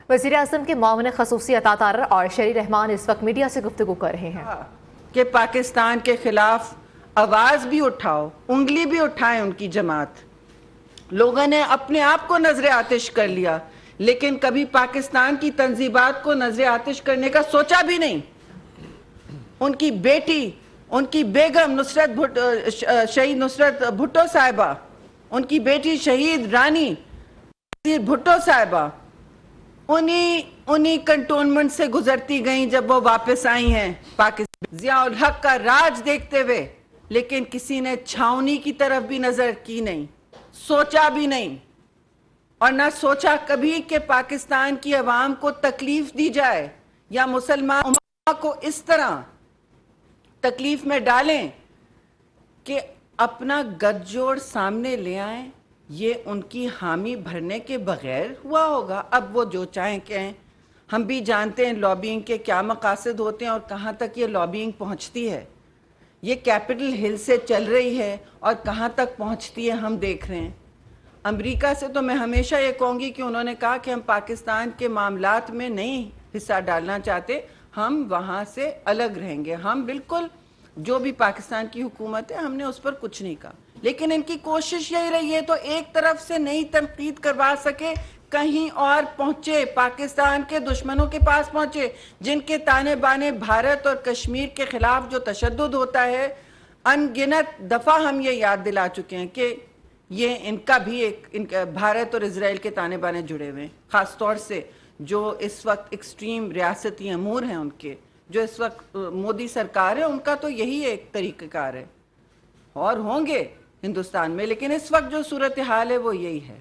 وزیراعظم کے معاون خصوصی عطا تارر اور شہری رحمان اس وقت میڈیا سے گفتگو کر رہے ہیں کہ پاکستان کے خلاف آواز بھی اٹھاؤ، انگلی بھی اٹھائیں ان کی جماعت. لوگوں نے اپنے آپ کو نظر آتش کر لیا، لیکن کبھی پاکستان کی تنظیمات کو نظر آتش کرنے کا سوچا بھی نہیں. ان کی بیٹی، ان کی بیگم شہید نصرت بھٹو صاحبہ، ان کی بیٹی شہید رانی بھٹو صاحبہ انہی کنٹونمنٹ سے گزرتی گئیں جب وہ واپس آئی ہیں پاکستان، ضیاء الحق کا راج دیکھتے ہوئے. لیکن کسی نے چھاؤنی کی طرف بھی نظر کی نہیں، سوچا بھی نہیں، اور نہ سوچا کبھی کہ پاکستان کی عوام کو تکلیف دی جائے یا مسلمان امت کو اس طرح تکلیف میں ڈالیں کہ اپنا گٹھ جوڑ سامنے لے آئیں. یہ ان کی حامی بھرنے کے بغیر ہوا ہوگا. اب وہ جو چاہیں کہیں، ہم بھی جانتے ہیں لابینگ کے کیا مقاصد ہوتے ہیں اور کہاں تک یہ لابینگ پہنچتی ہے. یہ کیپٹل ہل سے چل رہی ہے اور کہاں تک پہنچتی ہے ہم دیکھ رہے ہیں. امریکہ سے تو میں ہمیشہ یہ کہوں گی کہ انہوں نے کہا کہ ہم پاکستان کے معاملات میں نہیں حصہ ڈالنا چاہتے، ہم وہاں سے الگ رہیں گے. ہم بالکل جو بھی پاکستان کی حکومت ہے ہم نے اس پر کچھ نہیں کہا، لیکن ان کی کوشش یہی رہی ہے تو ایک طرف سے نہیں تنقید کروا سکے، کہیں اور پہنچے، پاکستان کے دشمنوں کے پاس پہنچے جن کے تانے بانے بھارت اور کشمیر کے خلاف جو تشدد ہوتا ہے. ان گنت دفعہ ہم یہ یاد دلا چکے ہیں کہ یہ ان کا بھی بھارت اور اسرائیل کے تانے بانے جڑے ہوئے ہیں. خاص طور سے جو اس وقت ایکسٹریم ریاستی امور ہیں ان کے، جو اس وقت مودی سرکار ہے، ان کا تو یہی ایک طریقہ کار ہے، اور ہوں گے ہندوستان میں، لیکن اس وقت جو صورتحال ہے وہ یہی ہے.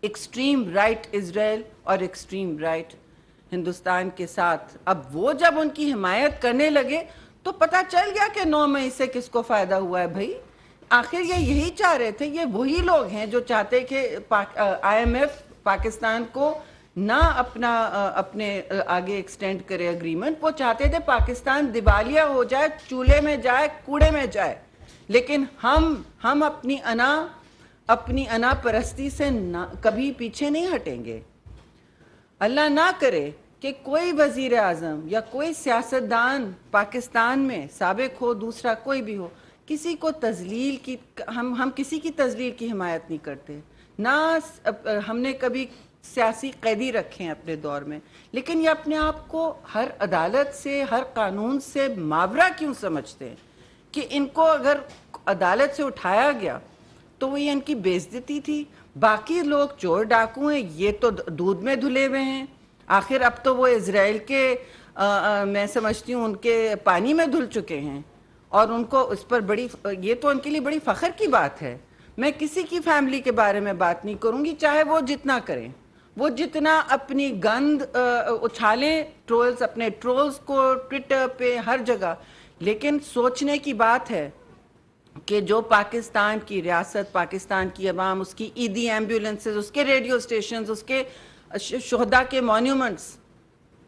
ایکسٹریم رائٹ اسرائیل اور ایکسٹریم رائٹ ہندوستان کے ساتھ. اب وہ جب ان کی حمایت کرنے لگے تو پتہ چل گیا کہ 9 مئی سے کس کو فائدہ ہوا ہے. بھائی آخر یہ یہی چاہ رہے تھے، یہ وہی لوگ ہیں جو چاہتے کہ آئی ایم ایف پاکستان کو نہ اپنے آگے ایکسٹینڈ کرے اگریمنٹ. وہ چاہتے تھے پاکستان دیوالیہ ہو جائے، چولہے میں جائے، کوڑے میں جائے. لیکن ہم اپنی انا پرستی سے کبھی پیچھے نہیں ہٹیں گے. اللہ نہ کرے کہ کوئی وزیر اعظم یا کوئی سیاستدان پاکستان میں سابق ہو، دوسرا کوئی بھی ہو، کسی کو تذلیل کی، ہم کسی کی تذلیل کی حمایت نہیں کرتے، نہ ہم نے کبھی سیاسی قیدی رکھے ہیں اپنے دور میں. لیکن یہ اپنے آپ کو ہر عدالت سے، ہر قانون سے ماورا کیوں سمجھتے ہیں کہ ان کو اگر عدالت سے اٹھایا گیا تو وہ یہ ان کی بے عزتی تھی. باقی لوگ چور ڈاکو ہیں، یہ تو دودھ میں دھلے ہوئے ہیں. آخر اب تو وہ اسرائیل کے میں سمجھتی ہوں ان کے پانی میں دھل چکے ہیں، اور ان کو اس پر یہ تو ان کے لیے بڑی فخر کی بات ہے. میں کسی کی فیملی کے بارے میں بات نہیں کروں گی، چاہے وہ جتنا کریں، وہ جتنا اپنی گند اچھالیں، اپنے ٹرولز کو ٹویٹر پہ ہر جگہ. لیکن سوچنے کی بات ہے کہ جو پاکستان کی ریاست، پاکستان کی عوام، اس کی عیدی ایمبولنسز، اس کے ریڈیو سٹیشنز، اس کے شہداء کے مونیومنٹس،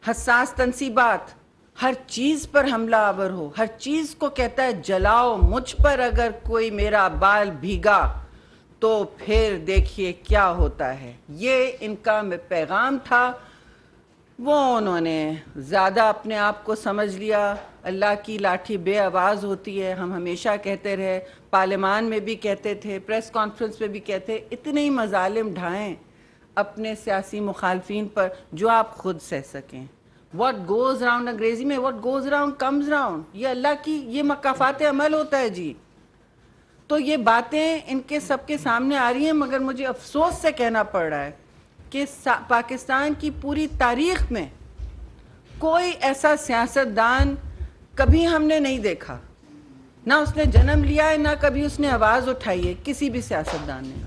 حساس تنصیبات، ہر چیز پر حملہ آور ہو، ہر چیز کو کہتا ہے جلاؤ. مجھ پر اگر کوئی میرا بال بھیگا تو پھر دیکھیے کیا ہوتا ہے. یہ ان کا پیغام تھا. وہ انہوں نے زیادہ اپنے آپ کو سمجھ لیا. اللہ کی لاٹھی بے آواز ہوتی ہے، ہم ہمیشہ کہتے رہے، پارلیمان میں بھی کہتے تھے، پریس کانفرنس میں بھی کہتے، اتنے ہی مظالم ڈھائیں اپنے سیاسی مخالفین پر جو آپ خود سہ سکیں. What goes around انگریزی میں what goes around comes around. یہ اللہ کی یہ مکافات عمل ہوتا ہے جی. تو یہ باتیں ان کے سب کے سامنے آ رہی ہیں، مگر مجھے افسوس سے کہنا پڑ رہا ہے کہ پاکستان کی پوری تاریخ میں کوئی ایسا سیاستدان کبھی ہم نے نہیں دیکھا، نہ اس نے جنم لیا ہے، نہ کبھی اس نے آواز اٹھائی ہے. کسی بھی سیاستدان نے،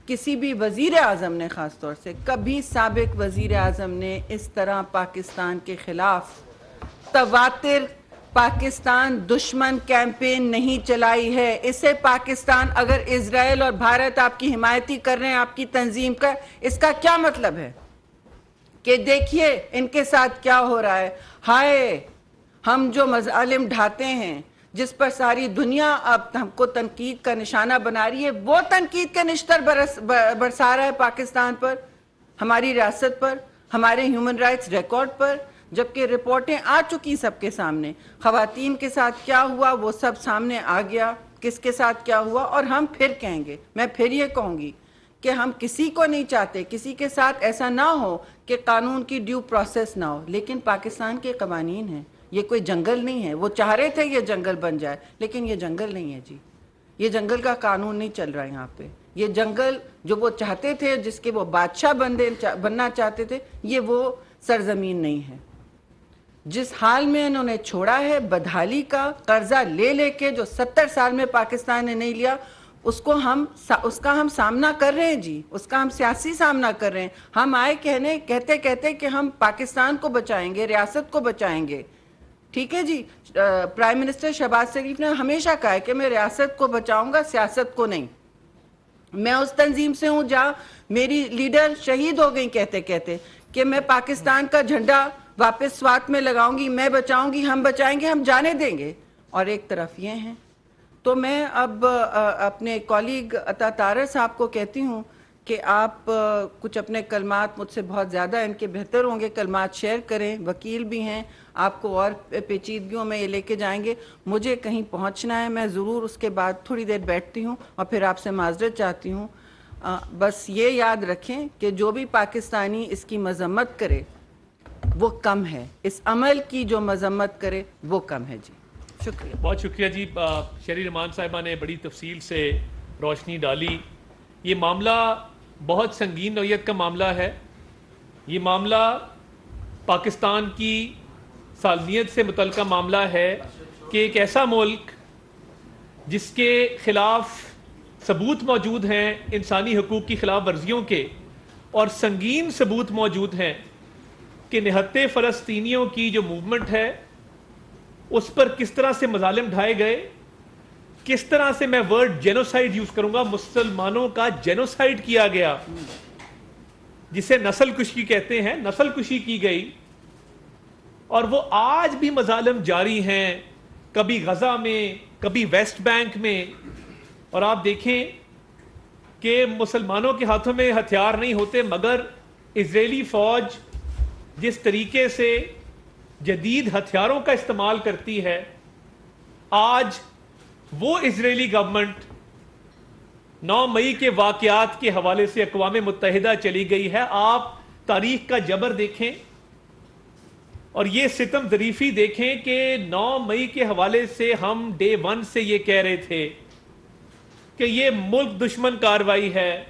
کسی بھی وزیر اعظم نے، خاص طور سے کبھی سابق وزیر اعظم نے اس طرح پاکستان کے خلاف تواتر پاکستان دشمن کیمپین نہیں چلائی ہے. اسے پاکستان اگر اسرائیل اور بھارت آپ کی حمایتی کر رہے ہیں، آپ کی تنظیم کا، اس کا کیا مطلب ہے کہ دیکھیے ان کے ساتھ کیا ہو رہا ہے. ہائے ہم جو مظالم ڈھاتے ہیں، جس پر ساری دنیا اب ہم کو تنقید کا نشانہ بنا رہی ہے، وہ تنقید کے نشتر برسا رہا ہے پاکستان پر، ہماری ریاست پر. ہمارے ہیومن رائٹس ریکارڈ پر، جبکہ رپورٹیں آ چکی سب کے سامنے. خواتین کے ساتھ کیا ہوا وہ سب سامنے آ گیا، کس کے ساتھ کیا ہوا. اور ہم پھر کہیں گے، میں پھر یہ کہوں گی کہ ہم کسی کو نہیں چاہتے کسی کے ساتھ ایسا نہ ہو کہ قانون کی ڈیو پروسیس نہ ہو، لیکن پاکستان کے قوانین ہیں، یہ کوئی جنگل نہیں ہے. وہ چاہ رہے تھے یہ جنگل بن جائے، لیکن یہ جنگل نہیں ہے جی. یہ جنگل کا قانون نہیں چل رہا یہاں پہ. یہ جنگل جو وہ چاہتے تھے، جس کے وہ بادشاہ بننا چاہتے تھے، یہ وہ سرزمین نہیں ہے. جس حال میں انہوں نے چھوڑا ہے بدحالی کا، قرضہ لے لے کے جو 70 سال میں پاکستان نے نہیں لیا، اس کا ہم سامنا کر رہے ہیں جی. اس کا ہم سیاسی سامنا کر رہے ہیں. ہم آئے کہتے کہ ہم پاکستان کو بچائیں گے، ریاست کو بچائیں گے. ٹھیک ہے جی. پرائم منسٹر شہباز شریف نے ہمیشہ کہا ہے کہ میں ریاست کو بچاؤں گا، سیاست کو نہیں. میں اس تنظیم سے ہوں جہاں میری لیڈر شہید ہو گئی کہتے کہ میں پاکستان کا جھنڈا واپس سوات میں لگاؤں گی، میں بچاؤں گی، ہم بچائیں گے، ہم جانے دیں گے. اور ایک طرف یہ ہیں. تو میں اب اپنے کولیگ عطا طارر صاحب کو کہتی ہوں کہ آپ کچھ اپنے کلمات، مجھ سے بہت زیادہ ان کے بہتر ہوں گے، کلمات شیئر کریں. وکیل بھی ہیں، آپ کو اور پیچیدگیوں میں یہ لے کے جائیں گے. مجھے کہیں پہنچنا ہے، میں ضرور اس کے بعد تھوڑی دیر بیٹھتی ہوں اور پھر آپ سے معذرت چاہتی ہوں. بس یہ یاد رکھیں کہ جو بھی پاکستانی اس کی مذمت کرے وہ کم ہے، اس عمل کی جو مذمت کرے وہ کم ہے جی. شکریہ. بہت شکریہ جی. شہری رحمان صاحبہ نے بڑی تفصیل سے روشنی ڈالی. یہ معاملہ بہت سنگین نوعیت کا معاملہ ہے. یہ معاملہ پاکستان کی سالمیت سے متعلقہ معاملہ ہے کہ ایک ایسا ملک جس کے خلاف ثبوت موجود ہیں انسانی حقوق کی خلاف ورزیوں کے، اور سنگین ثبوت موجود ہیں کہ نہتے فلسطینیوں کی جو موومنٹ ہے اس پر کس طرح سے مظالم ڈھائے گئے، کس طرح سے میں ورڈ جینوسائیڈ یوز کروں گا، مسلمانوں کا جینوسائیڈ کیا گیا، جسے نسل کشی کہتے ہیں، نسل کشی کی گئی. اور وہ آج بھی مظالم جاری ہیں، کبھی غزہ میں، کبھی ویسٹ بینک میں. اور آپ دیکھیں کہ مسلمانوں کے ہاتھوں میں ہتھیار نہیں ہوتے، مگر اسرائیلی فوج جس طریقے سے جدید ہتھیاروں کا استعمال کرتی ہے، آج وہ اسرائیلی گورنمنٹ 9 مئی کے واقعات کے حوالے سے اقوام متحدہ چلی گئی ہے. آپ تاریخ کا جبر دیکھیں اور یہ ستم ظریفی دیکھیں کہ 9 مئی کے حوالے سے ہم ڈے 1 سے یہ کہہ رہے تھے کہ یہ ملک دشمن کاروائی ہے.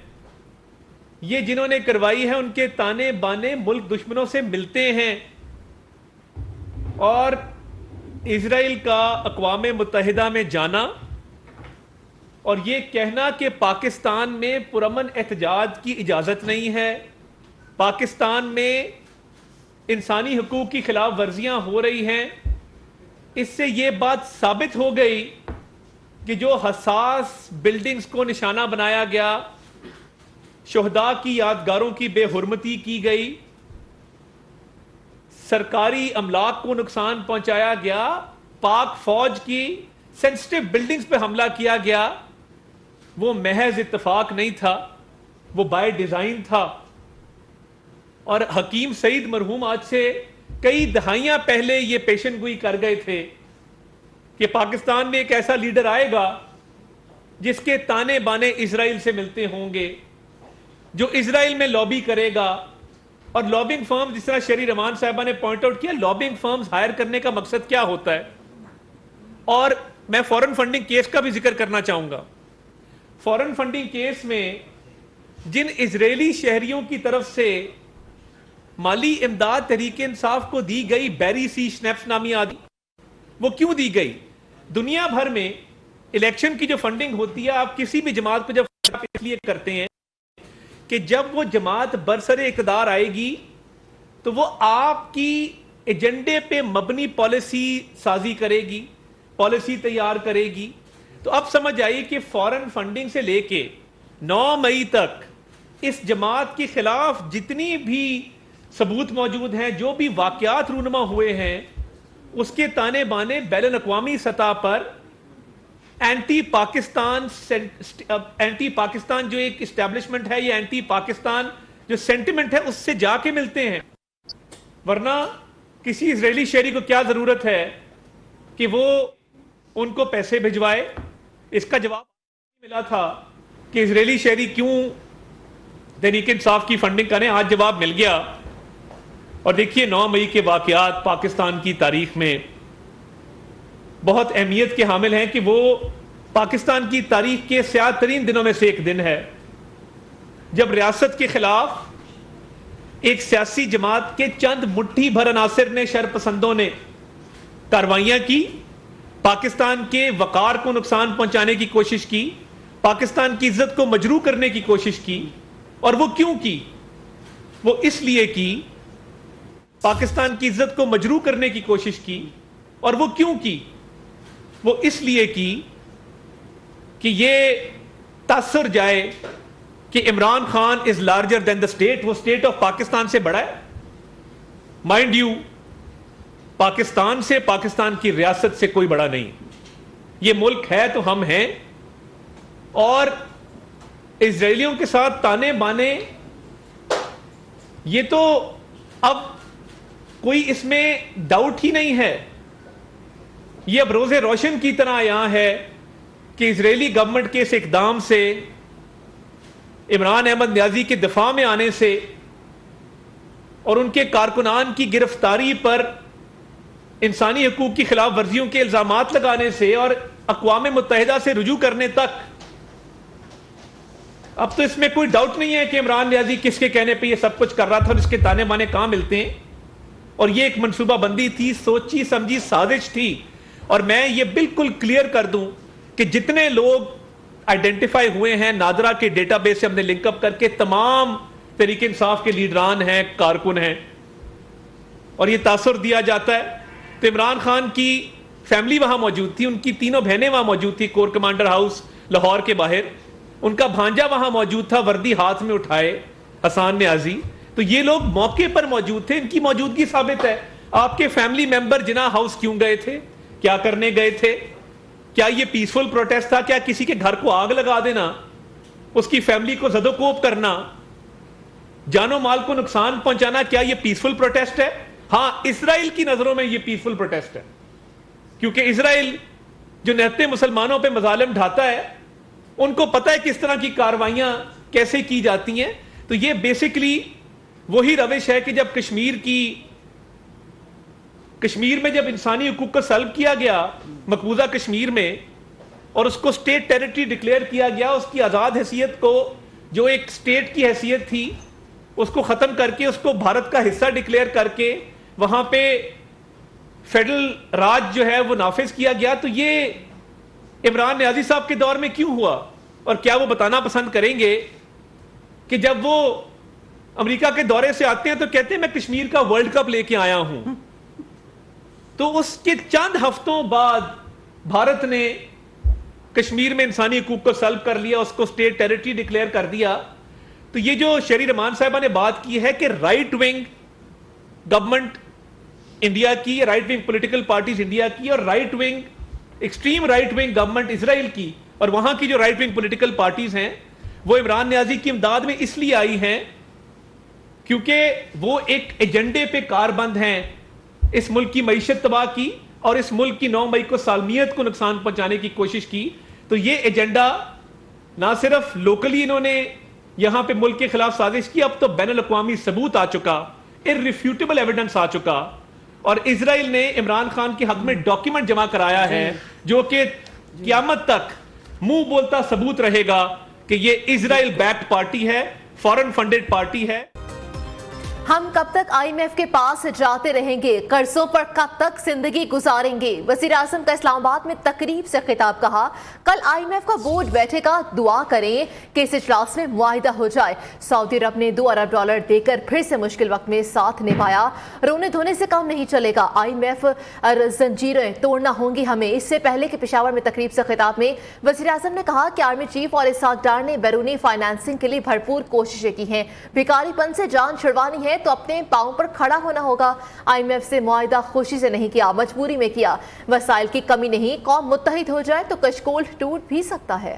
یہ جنہوں نے کروائی ہے ان کے تانے بانے ملک دشمنوں سے ملتے ہیں. اور اسرائیل کا اقوام متحدہ میں جانا اور یہ کہنا کہ پاکستان میں پرامن احتجاج کی اجازت نہیں ہے، پاکستان میں انسانی حقوق کی خلاف ورزیاں ہو رہی ہیں، اس سے یہ بات ثابت ہو گئی کہ جو حساس بلڈنگز کو نشانہ بنایا گیا، شہداء کی یادگاروں کی بے حرمتی کی گئی، سرکاری املاک کو نقصان پہنچایا گیا، پاک فوج کی سینسٹیو بلڈنگز پہ حملہ کیا گیا، وہ محض اتفاق نہیں تھا، وہ بائی ڈیزائن تھا. اور حکیم سعید مرحوم آج سے کئی دہائیاں پہلے یہ پیشن گوئی کر گئے تھے کہ پاکستان میں ایک ایسا لیڈر آئے گا جس کے تانے بانے اسرائیل سے ملتے ہوں گے، جو اسرائیل میں لابی کرے گا. اور لابنگ فرم، جس طرح شہری رحمان صاحبہ نے پوائنٹ آؤٹ کیا، لابنگ فرمز ہائر کرنے کا مقصد کیا ہوتا ہے. اور میں فورن فنڈنگ کیس کا بھی ذکر کرنا چاہوں گا. فورن فنڈنگ کیس میں جن اسرائیلی شہریوں کی طرف سے مالی امداد تحریک انصاف کو دی گئی، بیری سی شنیپس نامی آدمی، وہ کیوں دی گئی؟ دنیا بھر میں الیکشن کی جو فنڈنگ ہوتی ہے، آپ کسی بھی جماعت کو جب اس لیے کرتے ہیں کہ جب وہ جماعت برسر اقتدار آئے گی تو وہ آپ کی ایجنڈے پہ مبنی پالیسی سازی کرے گی، پالیسی تیار کرے گی. تو اب سمجھ آئیے کہ فورن فنڈنگ سے لے کے 9 مئی تک اس جماعت کے خلاف جتنی بھی ثبوت موجود ہیں، جو بھی واقعات رونما ہوئے ہیں، اس کے تانے بانے بین الاقوامی سطح پر اینٹی پاکستان جو ایک اسٹیبلشمنٹ ہے، یہ اینٹی پاکستان جو سینٹیمنٹ ہے، اس سے جا کے ملتے ہیں. ورنہ کسی اسرائیلی شہری کو کیا ضرورت ہے کہ وہ ان کو پیسے بھجوائے؟ اس کا جواب ملا تھا کہ اسرائیلی شہری کیوں تحریک انصاف کی فنڈنگ کریں. آج جواب مل گیا. اور دیکھیے 9 مئی کے واقعات پاکستان کی تاریخ میں بہت اہمیت کے حامل ہیں کہ وہ پاکستان کی تاریخ کے سیاہ ترین دنوں میں سے ایک دن ہے جب ریاست کے خلاف ایک سیاسی جماعت کے چند مٹھی بھر عناصر نے، شر پسندوں نے کارروائیاں کی، پاکستان کے وقار کو نقصان پہنچانے کی کوشش کی، پاکستان کی عزت کو مجروح کرنے کی کوشش کی. اور وہ کیوں کی؟ وہ اس لیے کی، پاکستان کی عزت کو مجروح کرنے کی کوشش کی. اور وہ کیوں کی؟ وہ اس لیے کی کہ یہ تاثر جائے کہ Imran Khan is larger than the state, وہ اسٹیٹ آف پاکستان سے بڑا ہے. مائنڈ یو، پاکستان سے، پاکستان کی ریاست سے کوئی بڑا نہیں. یہ ملک ہے تو ہم ہیں. اور اسرائیلیوں کے ساتھ تانے بانے، یہ تو اب کوئی اس میں ڈاؤٹ ہی نہیں ہے. یہ اب روز روشن کی طرح یہاں ہے کہ اسرائیلی گورنمنٹ کے اس اقدام سے، عمران احمد نیازی کے دفاع میں آنے سے اور ان کے کارکنان کی گرفتاری پر انسانی حقوق کی خلاف ورزیوں کے الزامات لگانے سے اور اقوام متحدہ سے رجوع کرنے تک، اب تو اس میں کوئی ڈاؤٹ نہیں ہے کہ عمران نیازی کس کے کہنے پہ یہ سب کچھ کر رہا تھا اور اس کے تانے بانے کہاں ملتے ہیں. اور یہ ایک منصوبہ بندی تھی، سوچی سمجھی سازش تھی. اور میں یہ بالکل کلیئر کر دوں کہ جتنے لوگ آئیڈینٹیفائی ہوئے ہیں نادرا کے ڈیٹا بیس سے ہم نے لنک اپ کر کے، تمام تحریک انصاف کے لیڈران ہیں، کارکن ہیں. اور یہ تاثر دیا جاتا ہے تو عمران خان کی فیملی وہاں موجود تھی، ان کی تینوں بہنیں وہاں موجود تھی کور کمانڈر ہاؤس لاہور کے باہر. ان کا بھانجا وہاں موجود تھا، وردی ہاتھ میں اٹھائے، حسان نیازی. تو یہ لوگ موقع پر موجود تھے، ان کی موجودگی ثابت ہے. آپ کے فیملی ممبر جناح ہاؤس کیوں گئے تھے؟ کیا کرنے گئے تھے؟ کیا یہ پیسفل پروٹیسٹ تھا؟ کیا کسی کے گھر کو آگ لگا دینا، اس کی فیملی کو زد و کوب کرنا، جان و مال کو نقصان پہنچانا، کیا یہ پیسفل پروٹیسٹ ہے؟ ہاں، اسرائیل کی نظروں میں یہ پیسفل پروٹیسٹ ہے، کیونکہ اسرائیل جو نہتے مسلمانوں پہ مظالم ڈھاتا ہے، ان کو پتہ ہے کس طرح کی کارروائیاں کیسے کی جاتی ہیں. تو یہ بیسیکلی وہی روش ہے کہ جب کشمیر میں جب انسانی حقوق کو سلب کیا گیا مقبوضہ کشمیر میں، اور اس کو اسٹیٹ ٹیریٹری ڈکلیئر کیا گیا، اس کی آزاد حیثیت کو، جو ایک اسٹیٹ کی حیثیت تھی، اس کو ختم کر کے اس کو بھارت کا حصہ ڈکلیئر کر کے وہاں پہ فیڈرل راج جو ہے وہ نافذ کیا گیا. تو یہ عمران نیازی صاحب کے دور میں کیوں ہوا؟ اور کیا وہ بتانا پسند کریں گے کہ جب وہ امریکہ کے دورے سے آتے ہیں تو کہتے ہیں میں کشمیر کا ورلڈ کپ لے کے آیا ہوں؟ تو اس کے چند ہفتوں بعد بھارت نے کشمیر میں انسانی حقوق کو سلب کر لیا، اس کو اسٹیٹ ٹیریٹری ڈکلیئر کر دیا. تو یہ جو شہری رحمان صاحبہ نے بات کی ہے کہ رائٹ ونگ گورنمنٹ انڈیا کی، right wing political parties India کی، اور right wing extreme right wing government Israel کی، اور وہاں کی جو رائٹ ونگ پولیٹیکل پارٹیز ہیں وہ عمران نیازی کی امداد میں اس لیے آئی ہیں کیونکہ وہ ایک ایجنڈے پہ کاربند ہیں، اس ملک کی معیشت تباہ کی اور اس ملک کی 9 مئی کو سالمیت کو نقصان پہنچانے کی کوشش کی. تو یہ ایجنڈا نہ صرف لوکلی انہوں نے یہاں پہ ملک کے خلاف سازش کی، اب تو بین الاقوامی ثبوت آ چکا، irrefutable ایویڈنس آ چکا. اور اسرائیل نے عمران خان کے حق میں ڈاکیومنٹ جمع کرایا ہے جو کہ قیامت تک منہ بولتا ثبوت رہے گا کہ یہ اسرائیل بیکڈ پارٹی ہے، فورن فنڈڈ پارٹی ہے. ہم کب تک آئی ایم ایف کے پاس جاتے رہیں گے؟ قرضوں پر کب تک زندگی گزاریں گے؟ وزیر اعظم کا اسلام آباد میں تقریب سے خطاب. کہا کل آئی ایم ایف کا بورڈ بیٹھے گا، دعا کریں کہ اس اجلاس میں معاہدہ ہو جائے. سعودی عرب نے $2 ارب دے کر پھر سے مشکل وقت میں ساتھ نبھایا. رونے دھونے سے کام نہیں چلے گا، آئی ایم ایف زنجیریں توڑنا ہوں گی ہمیں. اس سے پہلے کہ پشاور میں تقریب سے خطاب میں وزیر اعظم نے کہا کہ آرمی چیف اور اسحاق ڈار نے بیرونی فائنانسنگ کے لیے بھرپور کوششیں کی ہیں. بھکاری پن سے جان چھڑوانی ہے تو اپنے پاؤں پر کھڑا ہونا ہوگا. آئی ایم ایف سے معاہدہ خوشی سے نہیں کیا، مجبوری میں کیا. وسائل کی کمی نہیں، قوم متحد ہو جائے تو کشکول ٹوٹ بھی سکتا ہے.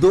$2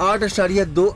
$8.2